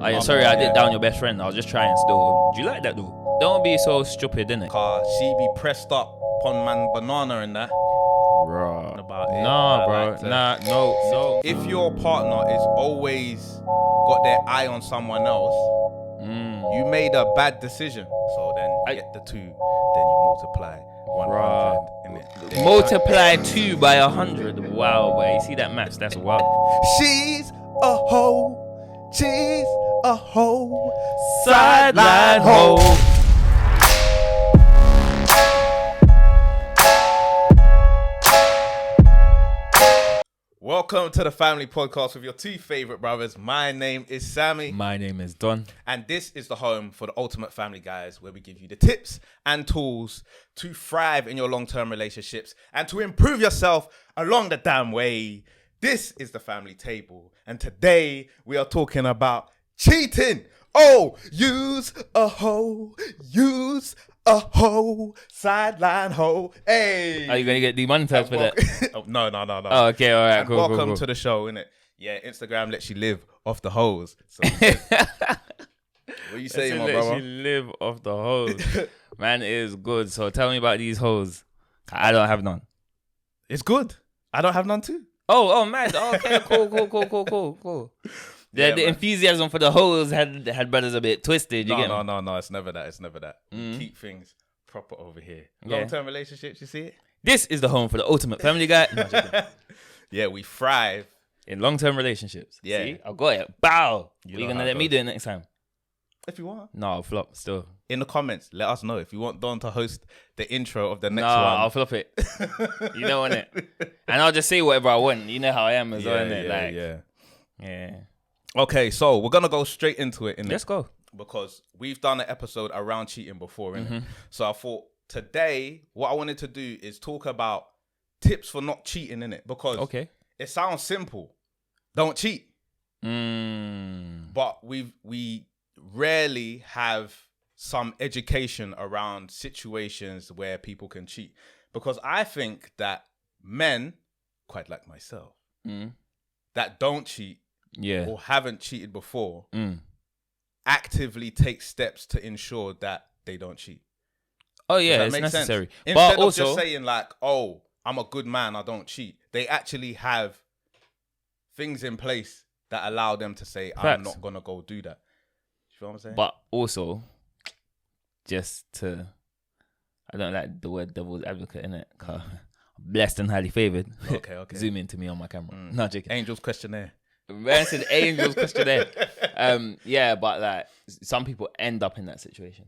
Oh yeah, sorry, I did down your best friend. I was just trying still. Do you like that though? Don't be so stupid, innit? Car, she be pressed up upon man banana and that. Bro. About it. Nah, bro. Like Nah, no. If your partner is always got their eye on someone else, you made a bad decision. So then you get the two, then you multiply 100 in it. Multiply 2 by 100. Wow, boy. You see that maths? That's wild. She's a hoe. She's a hoe. Sideline hoe. Welcome to the Family Podcast with your two favorite brothers. My name is Sammy. My name is Don. And this is the home for the ultimate family guys, where we give you the tips and tools to thrive in your long-term relationships and to improve yourself along the damn way. This is the family table. And today we are talking about cheating. Oh, use a hoe. Use a hoe. Sideline hoe. Hey. Are you going to get demonetized for that? Oh, no. Oh, okay, all right, cool. Welcome to the show, innit? Yeah, Instagram lets you live off the hoes. So, what you saying, my brother? You live off the hoes. Man, it is good. So tell me about these hoes. I don't have none. It's good. I don't have none too. Oh, man. Okay, cool. The enthusiasm for the hoes had brothers a bit twisted. You get me? No. It's never that. We keep things proper over here. Yeah. Long-term relationships, you see it? This is the home for the ultimate family guy. No, yeah, we thrive in long-term relationships. Yeah. See? I got it. Bow. You You're know going how to it let me goes. do it next time? if you want. No, I'll flop still. In the comments, let us know if you want Don to host the intro of the next No, one. I'll flop it. You know, innit? And I'll just say whatever I want. You know how I am as well, innit? Yeah. Okay, so we're going to go straight into it. Let's go. Because we've done an episode around cheating before, innit? Mm-hmm. So I thought today, what I wanted to do is talk about tips for not cheating, innit? Because it sounds simple. Don't cheat. But we rarely have some education around situations where people can cheat. Because I think that men, quite like myself, that don't cheat or haven't cheated before, actively take steps to ensure that they don't cheat. Oh yeah, it's make necessary. Sense? Instead but of also just saying like, "Oh, I'm a good man, I don't cheat," they actually have things in place that allow them to say, "I'm not gonna go do that." You feel what I'm saying? But also, just to, I don't like the word devil's advocate in it. Blessed and highly favored. Okay. Zoom into me on my camera. No, joking. Angels questionnaire. Man said angels questionnaire. Yeah, but like some people end up in that situation.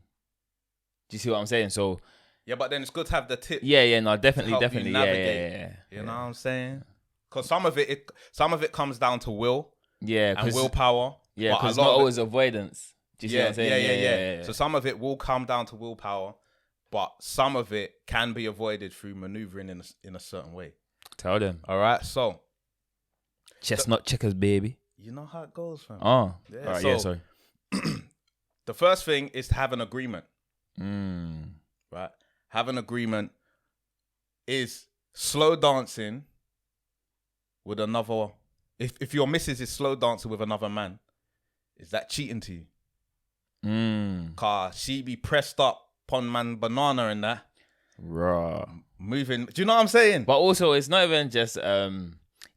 Do you see what I'm saying? So yeah, but then it's good to have the tip. Yeah, no, definitely. Yeah. You know what I'm saying? Because some of it comes down to will. Yeah, and willpower. Yeah, because not always avoidance. Do you see what I'm saying? Yeah. So some of it will come down to willpower, but some of it can be avoided through maneuvering in a certain way. Tell them. All right, so chestnut checkers, baby. You know how it goes, fam. Oh, yeah. All right, so, sorry. The first thing is to have an agreement. Right? Have an agreement is slow dancing with another. If your missus is slow dancing with another man, is that cheating to you? Cause she be pressed up upon man banana and that. Raw. Moving. Do you know what I'm saying? But also, it's not even just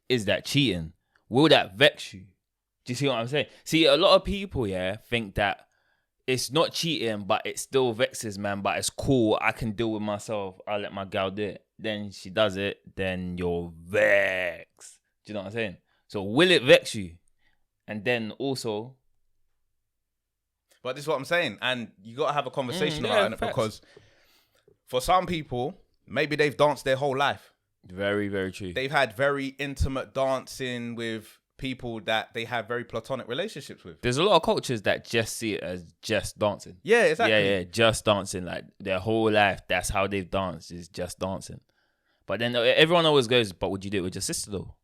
is that cheating? Will that vex you? Do you see what I'm saying? See, a lot of people, think that it's not cheating, but it still vexes, man. But it's cool. I can deal with myself. I'll let my gal do it. Then she does it. Then you're vexed. Do you know what I'm saying? So will it vex you? And then also... But this is what I'm saying. And you got to have a conversation around it, because for some people, maybe they've danced their whole life. Very, very true. They've had very intimate dancing with people that they have very platonic relationships with. There's a lot of cultures that just see it as just dancing. Yeah, exactly. Yeah, just dancing. Like their whole life, that's how they've danced, is just dancing. But then everyone always goes, but would you do it with your sister though?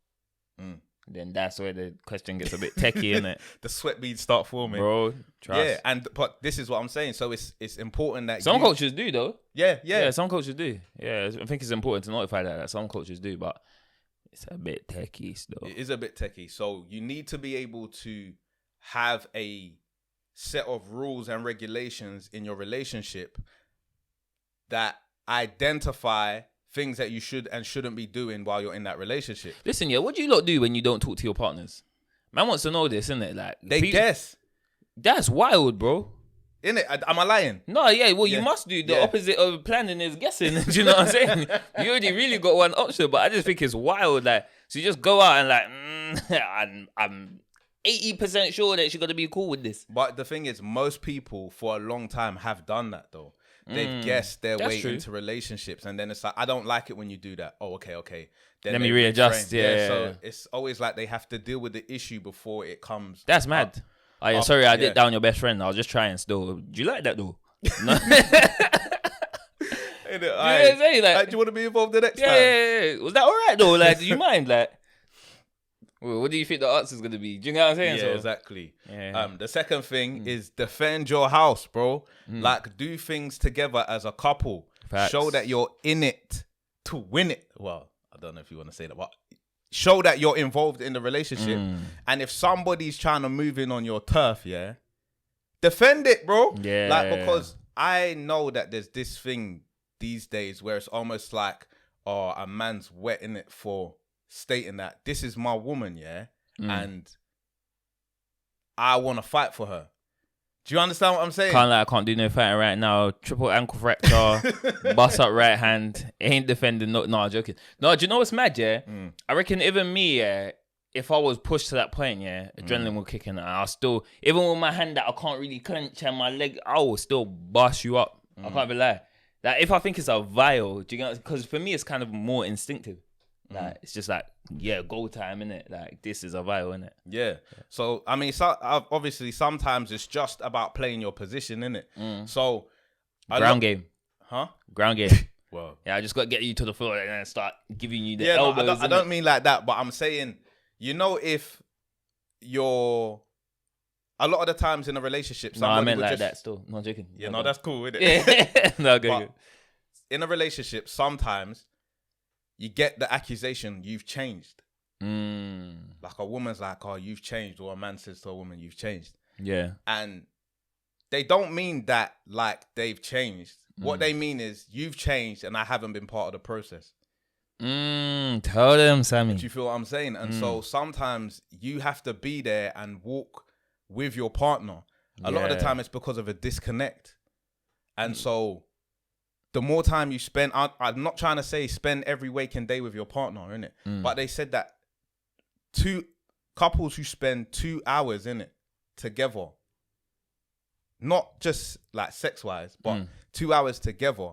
Then that's where the question gets a bit techie, innit? The sweat beads start forming. Bro, trust. Yeah, but this is what I'm saying. So it's important that some cultures do though. Yeah, some cultures do. Yeah, I think it's important to notify that some cultures do, but it's a bit techie still. It is a bit techie. So you need to be able to have a set of rules and regulations in your relationship that identify things that you should and shouldn't be doing while you're in that relationship. Listen, yeah, what do you lot do when you don't talk to your partners? Man wants to know this, innit? Like, They guess. That's wild, bro. Innit? Am I lying? No, yeah, well, you must do. The opposite of planning is guessing. Do you know what I'm saying? You already really got one option, but I just think it's wild. Like, so you just go out and like, I'm 80% sure that she's going to be cool with this. But the thing is, most people for a long time have done that, though. They've guessed their way into relationships, and then it's like, I don't like it when you do that. Oh, okay. Then let me readjust. Yeah. So it's always like they have to deal with the issue before it comes. That's mad. Oh, yeah, sorry, I did down your best friend. I was just trying still. Do you like that, though? No. Do you want to be involved the next time? Yeah. Was that all right, though? Like, do you mind? Like, well, what do you think the answer's going to be? Do you know what I'm saying? Yeah, exactly. Yeah. The second thing is defend your house, bro. Like, do things together as a couple. Facts. Show that you're in it to win it. Well, I don't know if you want to say that, but show that you're involved in the relationship. And if somebody's trying to move in on your turf, defend it, bro. Yeah. Like, because I know that there's this thing these days where it's almost like, oh, a man's wetting it for stating that this is my woman, and I want to fight for her. Do you understand what I'm saying? I can't do no fighting right now. Triple ankle fracture, bust up right hand. Ain't defending. No, I'm joking. No, do you know what's mad? I reckon even me, if I was pushed to that point, adrenaline will kick in. And I'll still, even with my hand that I can't really clench and my leg, I will still bust you up. I can't even lie. Like, if I think it's a vial, do you know? Because for me, it's kind of more instinctive. Like, it's just like, go time, innit? Like, this is a vial, innit? Yeah. So, I mean, obviously, sometimes it's just about playing your position, innit? So, ground game. Huh? Ground game. Well, I just got to get you to the floor and then start giving you the elbows. No, I don't mean like that, but I'm saying, if you're, a lot of the times in a relationship, I meant like that still. No, I'm joking. Yeah, no, that's cool, isn't it? Yeah. No, good. In a relationship, sometimes you get the accusation, you've changed. Like, a woman's like, oh, you've changed. Or a man says to a woman, you've changed. Yeah. And they don't mean that like they've changed. What they mean is, you've changed and I haven't been part of the process. Tell them, Sammy. Do you feel what I'm saying? And so sometimes you have to be there and walk with your partner. A lot of the time it's because of a disconnect. And so the more time you spend, I'm not trying to say spend every waking day with your partner, innit? But they said that couples who spend 2 hours in it together, not just like sex wise, but 2 hours together,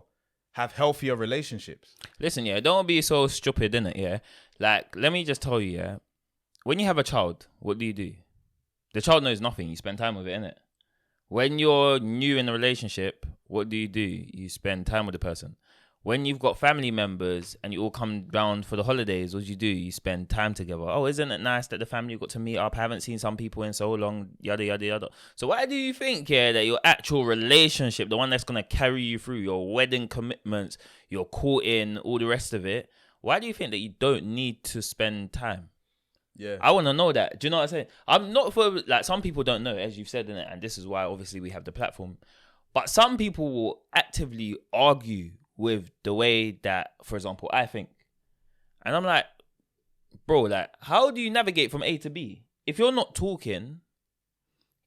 have healthier relationships. Listen, don't be so stupid, innit? Like, let me just tell you, when you have a child, what do? The child knows nothing. You spend time with it, innit? When you're new in a relationship, what do? You spend time with the person. When you've got family members and you all come down for the holidays, what do? You spend time together. Oh, isn't it nice that the family got to meet up? I haven't seen some people in so long, yada, yada, yada. So why do you think, that your actual relationship, the one that's going to carry you through your wedding commitments, your courting, all the rest of it, why do you think that you don't need to spend time? Yeah. I want to know that. Do you know what I'm saying? I'm not for, like, some people don't know, as you've said, innit? And this is why, obviously, we have the platform. But some people will actively argue with the way that, for example, I think. And I'm like, bro, like, how do you navigate from A to B? If you're not talking,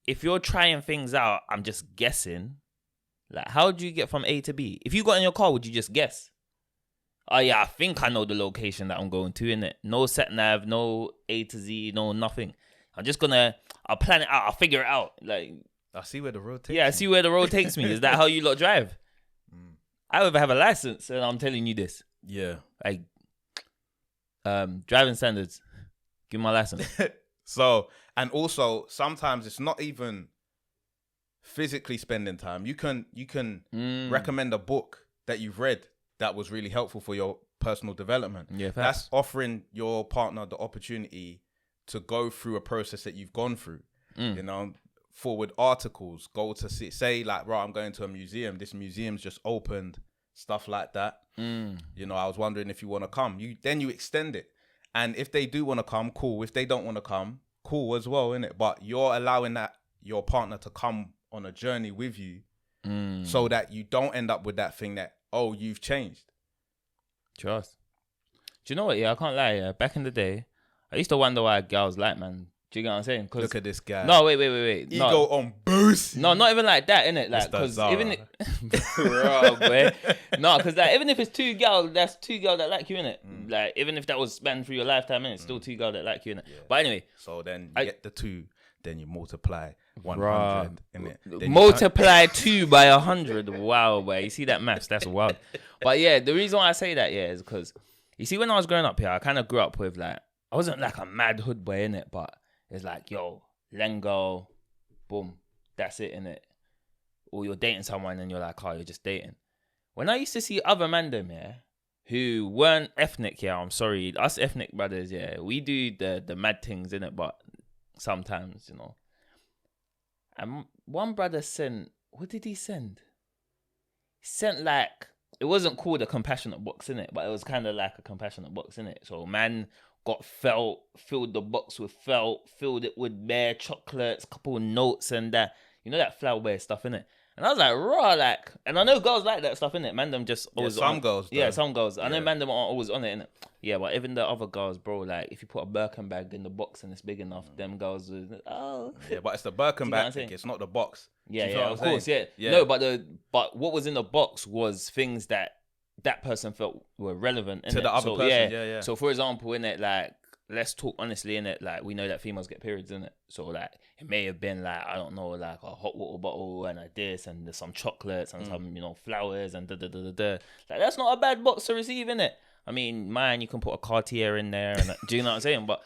if you're trying things out, I'm just guessing. Like, how do you get from A to B? If you got in your car, would you just guess? Oh, yeah, I think I know the location that I'm going to, innit? No sat nav, no A to Z, no nothing. I'm just I'll plan it out, I'll figure it out. Like, I see where the road takes me. Yeah, I see where the road takes me. Is that how you lot drive? I would have a license, and I'm telling you this. Yeah. Like, driving standards. Give me my license. So, and also, sometimes it's not even physically spending time. You can recommend a book that you've read that was really helpful for your personal development. Yeah, that's offering your partner the opportunity to go through a process that you've gone through. You know, forward articles, go to see, say like, right, I'm going to a museum. This museum's just opened, stuff like that. You know, I was wondering if you want to come. Then you extend it. And if they do want to come, cool. If they don't want to come, cool as well, innit? But you're allowing that your partner to come on a journey with you so that you don't end up with that thing that, oh, you've changed. Trust. Do you know what? Yeah, I can't lie. Yeah, back in the day, I used to wonder why girls like man. Do you get what I'm saying? Look at this guy. No, wait. Ego on boost. No, not even like that, innit? Like, because even bro, boy. No, because like, even if it's two girls, that's two girls that like you, innit? Like, even if that was spanned through your lifetime, innit? Still two girls that like you, innit? Yeah. But anyway. So then you get the two, then you multiply 100, innit? Multiply 2 by 100. Wow, boy. You see that maths? That's wild. But yeah, the reason why I say that, yeah, is because, you see, when I was growing up here, I kind of grew up with like, I wasn't like a mad hood boy, innit? But it's like, yo, Lengo, boom, that's it, innit? Or you're dating someone and you're like, oh, you're just dating. When I used to see other man them, yeah, who weren't ethnic, yeah, I'm sorry, us ethnic brothers, yeah, we do the mad things, innit? But sometimes, you know. And one brother sent, what did he send? He sent like, it wasn't called a compassionate box, innit? But it was kind of like a compassionate box, innit? So man got felt, filled the box with felt, filled it with bare chocolates, couple of notes and that, you know, that flower stuff, innit? And I was like, raw, like, and I know girls like that stuff, innit? Man, them just always some girls, though. Yeah, some girls. I know man, them are always on it, innit? Yeah, but even the other girls, bro, like, if you put a Birkin bag in the box and it's big enough, them girls will, oh. Yeah, but it's the Birkin bag thing, it's not the box. Yeah, of course, yeah. No, but what was in the box was things that person felt were relevant to the other person. Yeah. So for example, in it, like, let's talk honestly, in it, like, we know that females get periods, in it. So like, it may have been like, I don't know, like a hot water bottle and a this and there's some chocolates and some, you know, flowers and Like, that's not a bad box to receive, in it. I mean, man, you can put a Cartier in there. And do you know what I'm saying? But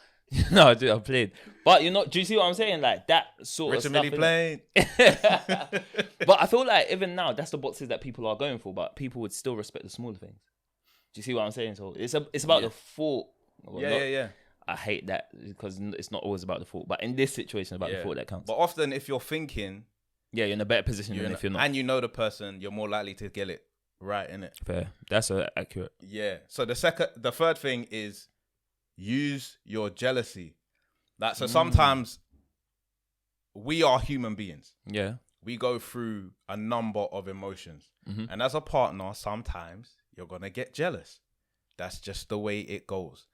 no, dude, I played. But you're not. Do you see what I'm saying? Like that sort of stuff. Playing. But I feel like even now, that's the boxes that people are going for. But people would still respect the smaller things. Do you see what I'm saying? So it's about the thought. Well, Yeah. I hate that because it's not always about the thought. But in this situation, it's about the thought that counts. But often, if you're thinking, you're in a better position than if you're not, and you know the person, you're more likely to get it right, innit? Fair. That's accurate. Yeah. So the third thing is use your jealousy. Like, so sometimes we are human beings. Yeah. We go through a number of emotions. And as a partner, sometimes you're going to get jealous. That's just the way it goes.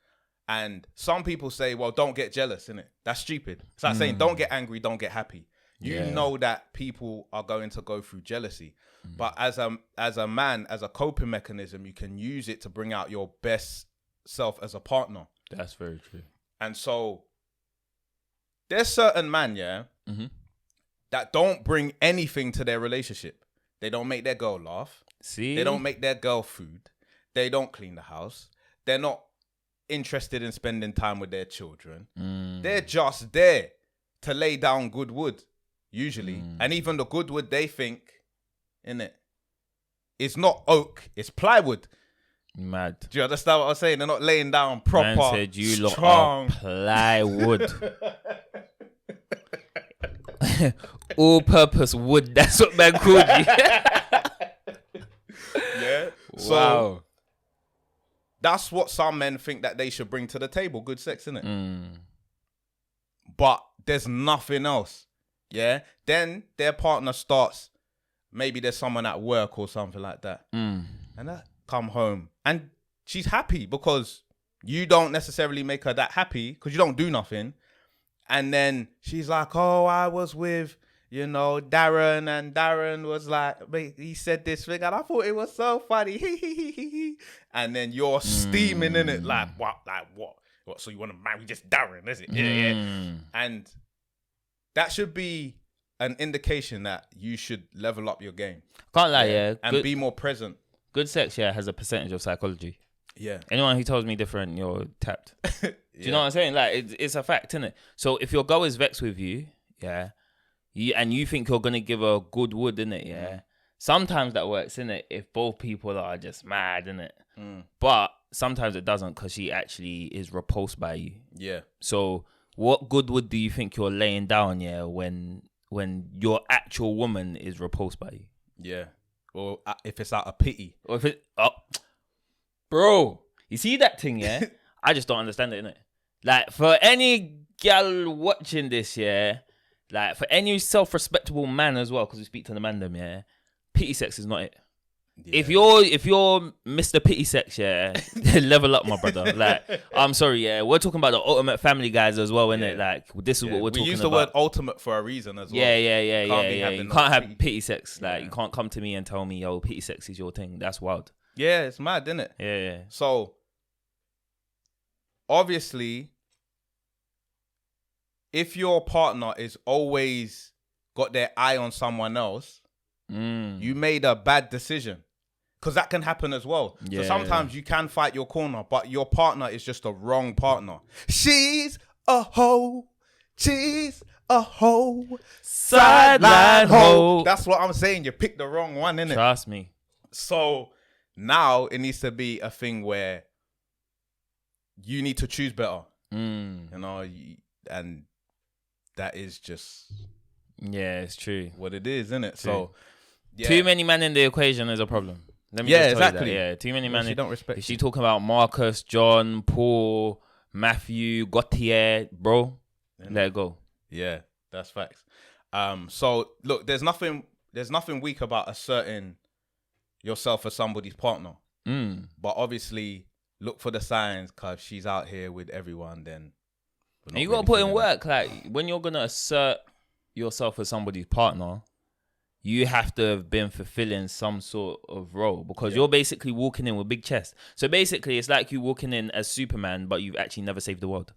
And some people say, well, don't get jealous, innit? That's stupid. It's like saying, don't get angry, don't get happy. You know that people are going to go through jealousy. But as a man, as a coping mechanism, you can use it to bring out your best self as a partner. That's very true. And so there's certain men, that don't bring anything to their relationship. They don't make their girl laugh. See? They don't make their girl food. They don't clean the house. They're not interested in spending time with their children. They're just there to lay down good wood, usually. And even the good wood they think, innit, it's not oak, it's plywood. Mad. Do you understand what I'm saying? They're not laying down proper. Man said you lot are plywood. All purpose wood. That's what man called you. Yeah. Wow. So that's what some men think that they should bring to the table. Good sex, innit? But there's nothing else. Yeah. Then their partner starts. Maybe there's someone at work or something like that. And that come home and she's happy because you don't necessarily make her that happy because you don't do nothing. And then she's like, oh, I was with, you know, Darren, and Darren was like, he said this thing and I thought it was so funny. And then you're steaming in it like what? So you want to marry just Darren, is it? Yeah. And that should be an indication that you should level up your game. Can't lie, and be more present. Good sex, has a percentage of psychology. Yeah. Anyone who tells me different, you're tapped. Do you know what I'm saying? Like, it's a fact, innit? So if your girl is vexed with you, and you think you're going to give her a good wood, innit, sometimes that works, innit, if both people are just mad, innit? But sometimes it doesn't because she actually is repulsed by you. Yeah. So what good wood do you think you're laying down, when your actual woman is repulsed by you? Yeah. Or if it's out of pity. Or if it... Bro, you see that thing, I just don't understand it, innit? Like, for any gal watching this, Like, for any self-respectable man as well, because we speak to the man them, yeah, pity sex is not it. Yeah. If you're Mr. Pity Sex, yeah, level up, my brother. Like, I'm sorry, yeah, we're talking about the ultimate family guys as well, innit? Like, this is what we're talking about. We use the word ultimate for a reason as well. Yeah. You can't have pity sex. Like, you can't come to me and tell me, yo, pity sex is your thing. That's wild. Yeah, it's mad, isn't it? Yeah. So, obviously, if your partner is always got their eye on someone else, you made a bad decision. Because that can happen as well. So sometimes you can fight your corner, but your partner is just a wrong partner. She's a hoe. She's a hoe. Sideline hoe. That's what I'm saying. You picked the wrong one, innit? Trust me. So now it needs to be a thing where you need to choose better. You know, and that is just... Yeah, it's true. What it is, isn't it? So... Yeah. Too many men in the equation is a problem. Let me just tell you that. Yeah, too many men. She don't respect. Is she talking about Marcus, John, Paul, Matthew, Gautier, bro? Let it go. Yeah, that's facts. So look, there's nothing weak about asserting yourself as somebody's partner. But obviously, look for the signs. Cause if she's out here with everyone, then and you gotta put in work. Like, when you're gonna assert yourself as somebody's partner, you have to have been fulfilling some sort of role, because you're basically walking in with big chest. So basically, it's like you walking in as Superman, but you've actually never saved the world.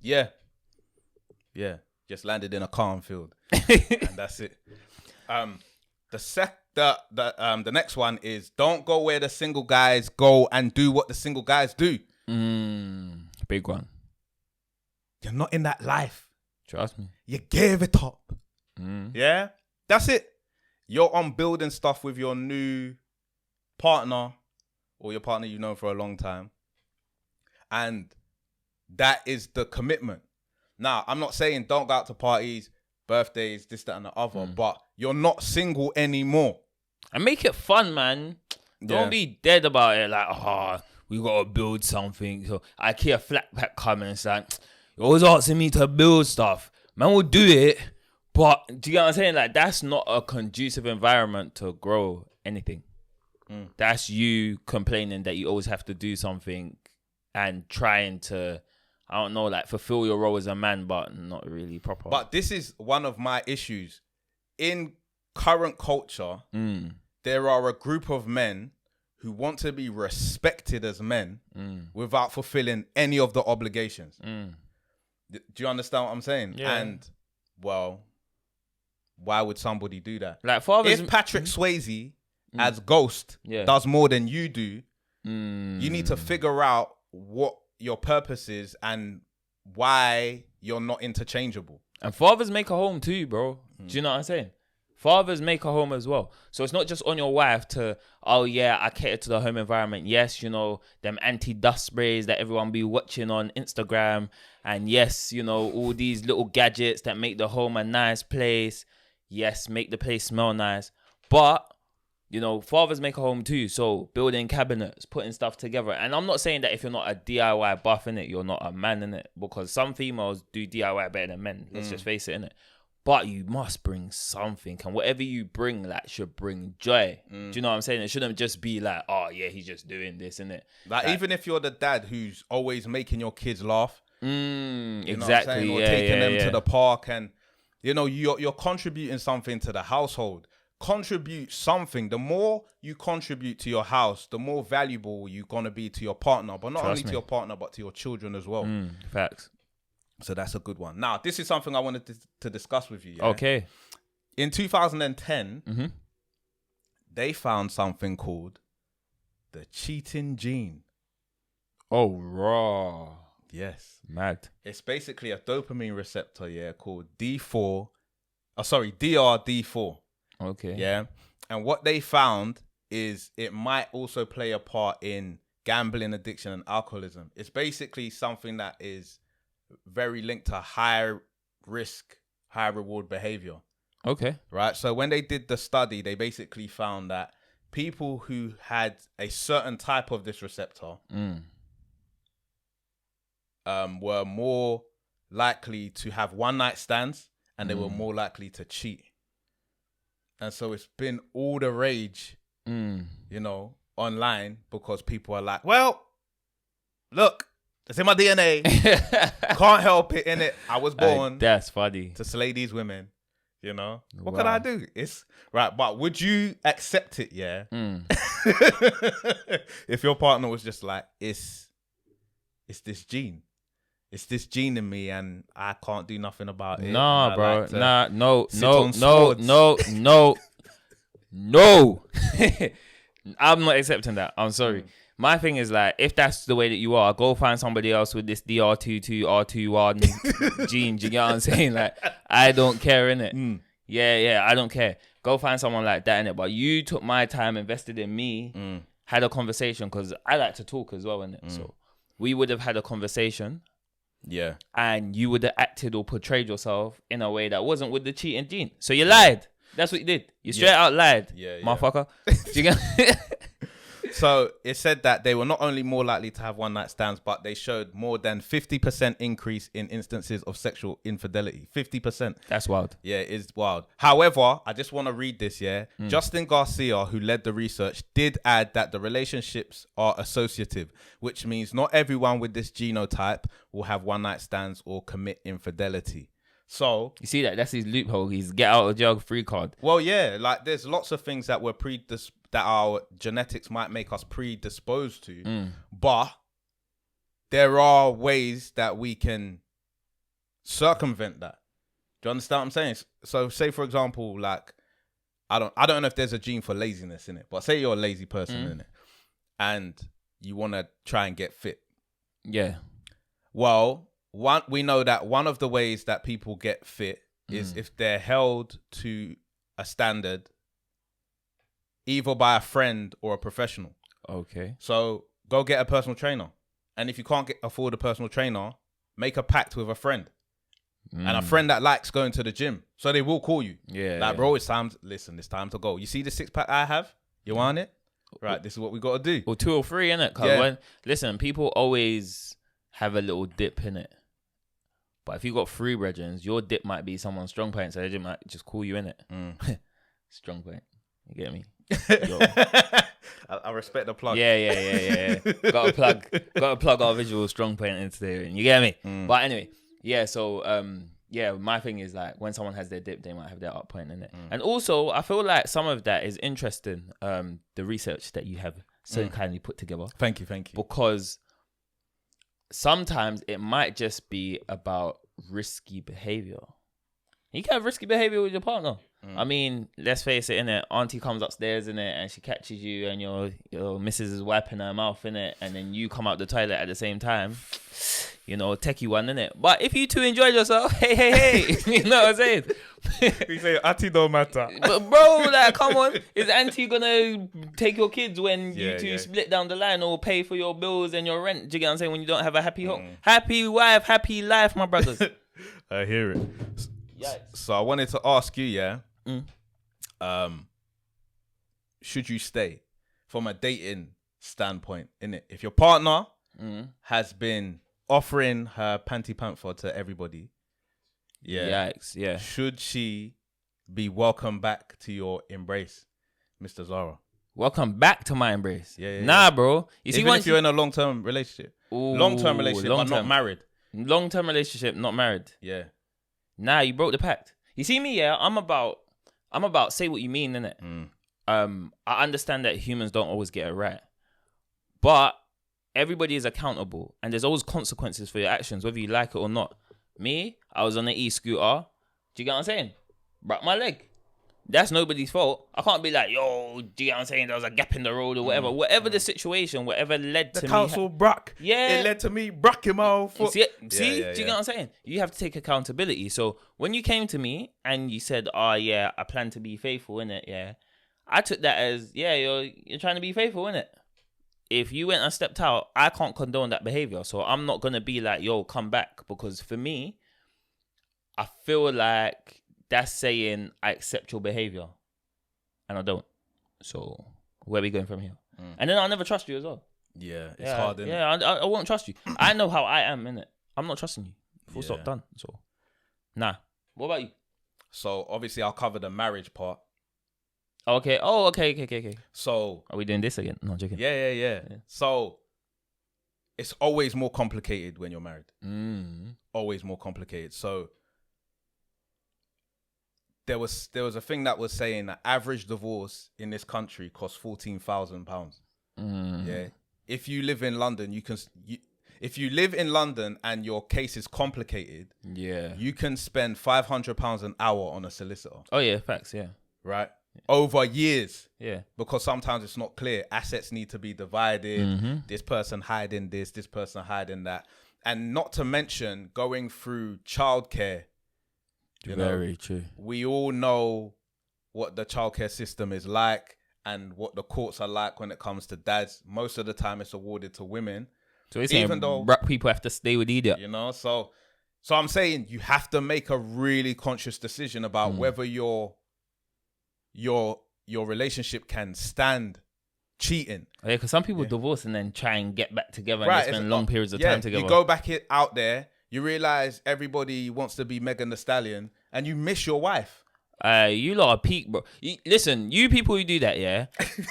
Yeah. Just landed in a cornfield, and that's it. The next one is, don't go where the single guys go and do what the single guys do. Big one. You're not in that life. Trust me. You gave it up. Yeah. That's it. You're on building stuff with your new partner or your partner you've known for a long time. And that is the commitment. Now, I'm not saying don't go out to parties, birthdays, this, that, and the other, but you're not single anymore. And make it fun, man. Don't be dead about it. Like, we got to build something. So I hear a flat pack coming. It's like, you're always asking me to build stuff. Man, we'll do it. But do you get what I'm saying? Like, that's not a conducive environment to grow anything. That's you complaining that you always have to do something and trying to, I don't know, like, fulfill your role as a man, but not really proper. But this is one of my issues. In current culture, there are a group of men who want to be respected as men without fulfilling any of the obligations. Do you understand what I'm saying? Yeah. And, well... why would somebody do that? Like, fathers, if Patrick Swayze as Ghost does more than you do, you need to figure out what your purpose is and why you're not interchangeable. And fathers make a home too, bro. Do you know what I'm saying? Fathers make a home as well. So it's not just on your wife to, I cater to the home environment. Yes, you know, them anti-dust sprays that everyone be watching on Instagram. And yes, you know, all these little gadgets that make the home a nice place. Yes, make the place smell nice. But, you know, fathers make a home too. So building cabinets, putting stuff together. And I'm not saying that if you're not a DIY buff, innit, you're not a man, innit. Because some females do DIY better than men. Let's just face it, innit. But you must bring something. And whatever you bring, like, should bring joy. Do you know what I'm saying? It shouldn't just be like, he's just doing this, innit. Like, even if you're the dad who's always making your kids laugh. Exactly. Or taking them to the park and... you know, you're contributing something to the household. Contribute something. The more you contribute to your house, the more valuable you're going to be to your partner. But not only to your partner, but to your children as well. Facts. So that's a good one. Now, this is something I wanted to discuss with you. Yeah? Okay. In 2010, they found something called the cheating gene. Oh, raw. Yes. Mad. It's basically a dopamine receptor, called DRD4. Okay. Yeah. And what they found is it might also play a part in gambling addiction and alcoholism. It's basically something that is very linked to high risk, high reward behavior. Okay. Right. So when they did the study, they basically found that people who had a certain type of this receptor were more likely to have one night stands and they were more likely to cheat. And so it's been all the rage, you know, online, because people are like, well, look, it's in my DNA. Can't help it, innit? I was born that's funny. to slay these women, you know? What can I do? It's right, but would you accept it, yeah? If your partner was just like, it's this gene. It's this gene in me and I can't do nothing about it. Nah, bro. Like no. I'm not accepting that. I'm sorry. My thing is like, if that's the way that you are, go find somebody else with this DR22, R21 gene. Do you get what I'm saying? Like, I don't care, innit? Yeah, I don't care. Go find someone like that, innit? But you took my time, invested in me, had a conversation, because I like to talk as well, innit? So we would have had a conversation. Yeah. And you would have acted or portrayed yourself in a way that wasn't with the cheating gene. So you lied. That's what you did. You straight out lied. Yeah. Motherfucker. Do you get So it said that they were not only more likely to have one night stands, but they showed more than 50% increase in instances of sexual infidelity. 50%. That's wild. Yeah, it's wild. However, I just want to read this, yeah? Justin Garcia, who led the research, did add that the relationships are associative, which means not everyone with this genotype will have one night stands or commit infidelity. So you see that's his loophole. He's get out of jail free card. Well, yeah, like there's lots of things that we're that our genetics might make us predisposed to, but there are ways that we can circumvent that. Do you understand what I'm saying? So, say for example, like I don't know if there's a gene for laziness in it, but say you're a lazy person in it, and you want to try and get fit. Yeah. Well. We know that one of the ways that people get fit is if they're held to a standard, either by a friend or a professional. Okay. So go get a personal trainer. And if you can't afford a personal trainer, make a pact with a friend. And a friend that likes going to the gym. So they will call you. Yeah. Like, bro, it's time to go. You see the 6-pack I have? You want it? Right, this is what we got to do. Or 2 or 3, innit? Because listen, people always have a little dip in it. But if you got 3 brethren, your dip might be someone's strong point, so they might just call you in it. Strong point. You get me? I respect the plug. Yeah. Gotta plug our visual strong point into there. You get me? But anyway, yeah, so my thing is like when someone has their dip, they might have their up point in it. And also I feel like some of that is interesting, the research that you have so kindly put together. Thank you. Because sometimes it might just be about risky behavior. You can have risky behavior with your partner. I mean, let's face it, innit? Auntie comes upstairs, innit? And she catches you and your missus is wiping her mouth, innit? And then you come out the toilet at the same time. You know, techie one, innit? But if you two enjoyed yourself, hey. You know what I'm saying? We say auntie don't matter. But bro, like, come on. Is auntie gonna take your kids when you two split down the line or pay for your bills and your rent? Do you get what I'm saying? When you don't have a happy home? Happy wife, happy life, my brothers. I hear it. Yikes. So I wanted to ask you, should you stay from a dating standpoint, innit? If your partner has been offering her panty panther to everybody, yikes, should she be welcome back to your embrace, Mr. Zara? Welcome back to my embrace. Nah, bro. You see, even if you're in a long-term relationship, but not married. Long-term relationship, not married. Yeah. Nah, you broke the pact. You see me, I'm about say what you mean, innit? I understand that humans don't always get it right, but everybody is accountable, and there's always consequences for your actions, whether you like it or not. Me, I was on an e-scooter. Do you get what I'm saying? Broke my leg. That's nobody's fault. I can't be like, yo, do you get what I'm saying? There was a gap in the road or whatever. Whatever the situation, whatever led to me. The council broke. Yeah. It led to me brocking my own foot. See? Do you get what I'm saying? You have to take accountability. So when you came to me and you said, oh, yeah, I plan to be faithful, innit? Yeah. I took that as, you're trying to be faithful, innit? If you went and stepped out, I can't condone that behavior. So I'm not going to be like, yo, come back. Because for me, I feel like that's saying I accept your behavior, and I don't. So where are we going from here? And then I'll never trust you as well. Yeah, it's hard, innit? Yeah, I won't trust you. I know how I am, innit? I'm not trusting you. Full stop, done. So, nah. What about you? So obviously I'll cover the marriage part. Okay. Oh, okay. So Are we doing this again? No, joking. yeah. So it's always more complicated when you're married. Always more complicated. So there was a thing that was saying that average divorce in this country costs £14,000. Yeah. If you live in London, if you live in London and your case is complicated, you can spend £500 an hour on a solicitor. Oh yeah, facts. Yeah. Right. Over years. Yeah. Because sometimes it's not clear. Assets need to be divided. This person hiding this person hiding that. And not to mention going through childcare. Very true. We all know what the childcare system is like and what the courts are like when it comes to dads. Most of the time it's awarded to women. So it's even though black people have to stay with idiot. So I'm saying you have to make a really conscious decision about whether your relationship can stand cheating. Yeah, because some people divorce and then try and get back together and they spend long periods of time together. You go back out there, you realize everybody wants to be Megan Thee Stallion and you miss your wife. You lot are peak, bro. Listen, you people who do that, yeah.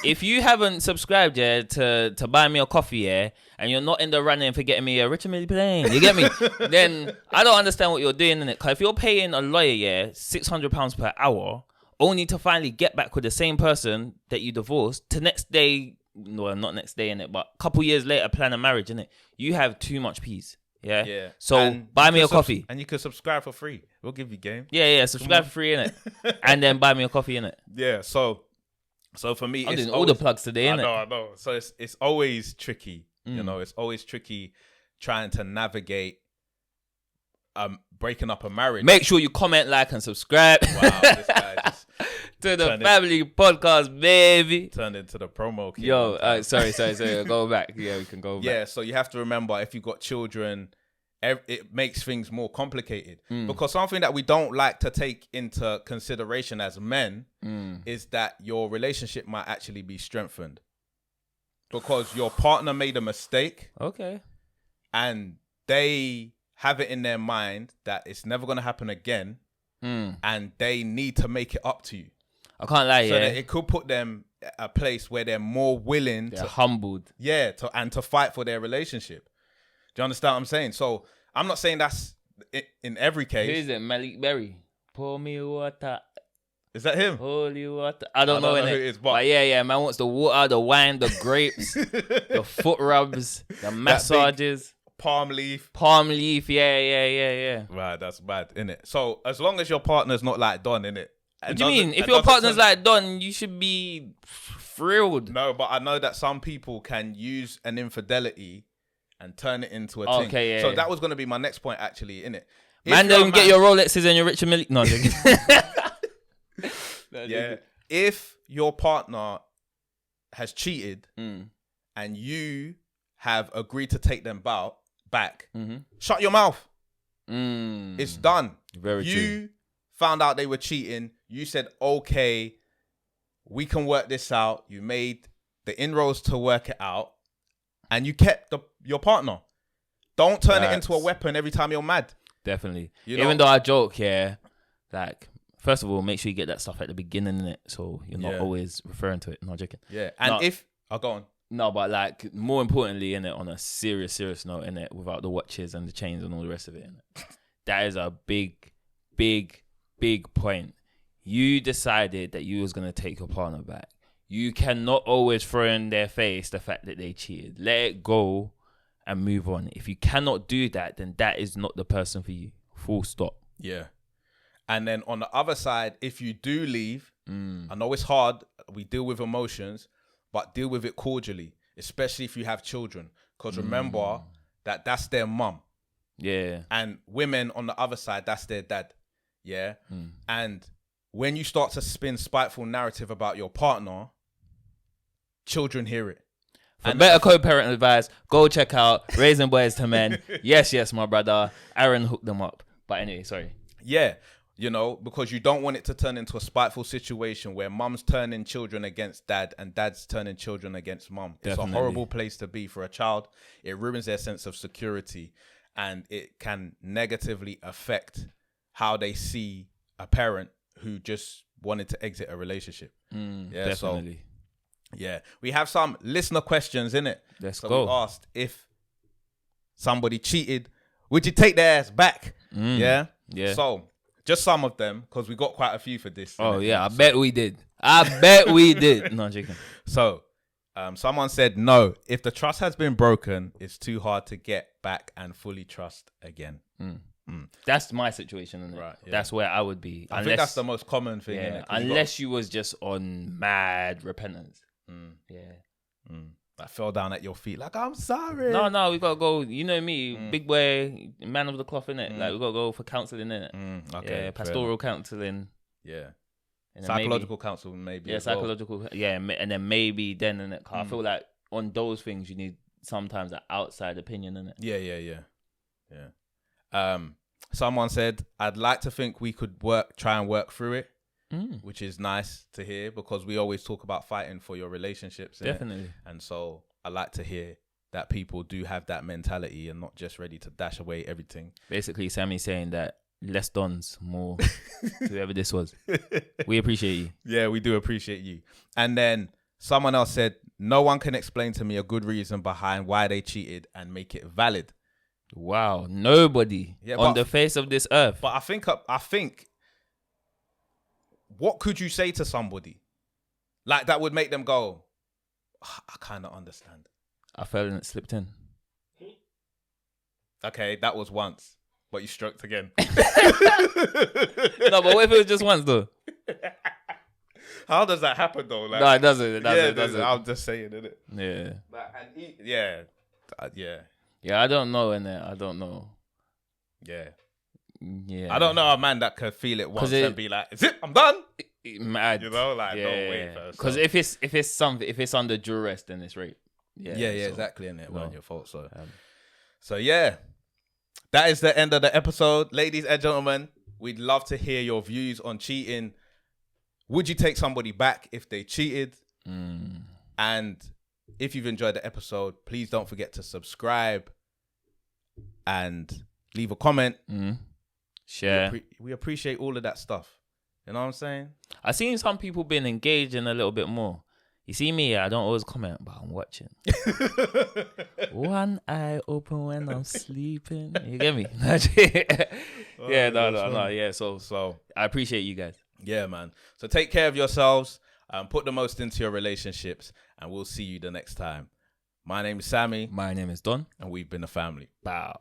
If you haven't subscribed, to buy me a coffee, and you're not in the running for getting me a Richard Mille plane, you get me? Then I don't understand what you're doing in it. Cause if you're paying a lawyer, £600 per hour, only to finally get back with the same person that you divorced, to next day, well, not next day in it, but a couple years later, plan a marriage in it. You have too much peace. Yeah. So and buy me a coffee. And you can subscribe for free. We'll give you game. Yeah. Subscribe for free, innit? And then buy me a coffee, innit? Yeah. So for me, I'm doing all the plugs today, innit? I know. So it's always tricky. It's always tricky trying to navigate breaking up a marriage. Make sure you comment, like, and subscribe. Wow, this guy just to the family podcast, baby. Turned into the promo kid. Yo, sorry. Go back. Yeah, we can go back. Yeah, so you have to remember, if you've got children, it makes things more complicated. Because something that we don't like to take into consideration as men is that your relationship might actually be strengthened. Because your partner made a mistake. Okay. And they have it in their mind that it's never going to happen again. And they need to make it up to you. I can't lie, so that it could put them at a place where they're more willing to humbled. Yeah, to fight for their relationship. Do you understand what I'm saying? So I'm not saying that's in every case. Who is it? Malik Berry. Pour me water. Is that him? Holy water. I don't know who it is, but yeah, man wants the water, the wine, the grapes, the foot rubs, the massages. Palm leaf, yeah. Right, that's bad, innit? So as long as your partner's not like Don, innit? What do you mean? If your partner's like Don, you should be thrilled. No, but I know that some people can use an infidelity and turn it into a thing. Okay, yeah. So that was going to be my next point, actually, innit? Man, don't get your Rolexes and your Richard Mille. No, yeah. If your partner has cheated and you have agreed to take them back, shut your mouth. It's done. Very true. You found out they were cheating. You said, okay, we can work this out. You made the inroads to work it out. And you kept your partner. Don't turn it into a weapon every time you're mad. Definitely. Even though I joke, like, first of all, make sure you get that stuff at the beginning, innit? So you're not always referring to it. Not joking. Yeah. And I'll go on. No, but like, more importantly, innit, on a serious note, innit, without the watches and the chains and all the rest of it, innit? That is a big point. You decided that you was going to take your partner back. You cannot always throw in their face the fact that they cheated. Let it go and move on. If you cannot do that, then that is not the person for you. Full stop. Yeah. And then on the other side, if you do leave, I know it's hard. We deal with emotions, but deal with it cordially, especially if you have children. Because remember that that's their mum. Yeah. And women on the other side, that's their dad. Yeah. And when you start to spin spiteful narrative about your partner, children hear it. For better co-parent advice, go check out Raising Boys to Men. Yes, my brother. Aaron hooked them up. But anyway, sorry. Yeah. Because you don't want it to turn into a spiteful situation where mum's turning children against dad and dad's turning children against mum. It's a horrible place to be for a child. It ruins their sense of security and it can negatively affect how they see a parent who just wanted to exit a relationship. Definitely. So, yeah, we have some listener questions in it. Let's so go. We asked if somebody cheated, would you take their ass back? Yeah. So just some of them, because we got quite a few for this. Oh yeah, I bet we did. No, I'm joking. So someone said no. If the trust has been broken, it's too hard to get back and fully trust again. That's my situation, isn't it? Right, yeah. That's where I would be. I think that's the most common thing. Yeah, innit? unless you was just on mad repentance. I fell down at your feet like, I'm sorry. No, we gotta go. You know me, big boy, man of the cloth, innit? Like we gotta go for counselling, innit? Okay, yeah, pastoral counselling. Yeah. And Psychological counsel, maybe. Yeah, psychological. Well. Yeah, and then maybe then, innit? I feel like on those things you need sometimes an outside opinion, innit? Yeah. Someone said, I'd like to think we could try and work through it. Which is nice to hear because we always talk about fighting for your relationships. Definitely. And so I like to hear that people do have that mentality and not just ready to dash away everything. Basically, Sammy's saying that less dons, more whoever this was. We appreciate you. Yeah, we do appreciate you. And then someone else said, no one can explain to me a good reason behind why they cheated and make it valid. Wow, nobody on the face of this earth. But I think what could you say to somebody like that would make them go, I kind of understand. I fell and it slipped in. Okay, that was once, but you stroked again. No, but what if it was just once though? How does that happen though? Like, no, it doesn't. It doesn't. I'm just saying, innit? Yeah. Yeah, I don't know, innit? I don't know. Yeah. Yeah. I don't know a man that could feel it once and be like, is it? I'm done. Mad. You know, like, no way first. Because if it's under duress, then it's rape. Yeah, exactly. And it wasn't your fault. So yeah, that is the end of the episode. Ladies and gentlemen, we'd love to hear your views on cheating. Would you take somebody back if they cheated? And if you've enjoyed the episode, please don't forget to subscribe and leave a comment. Share. We appreciate all of that stuff. You know what I'm saying? I've seen some people been engaging a little bit more. You see me, I don't always comment, but I'm watching. One eye open when I'm sleeping. You get me? Yeah, no. Yeah, so I appreciate you guys. Yeah, man. So take care of yourselves. Put the most into your relationships, and we'll see you the next time. My name is Sammy. My name is Don. And we've been a family. Bow.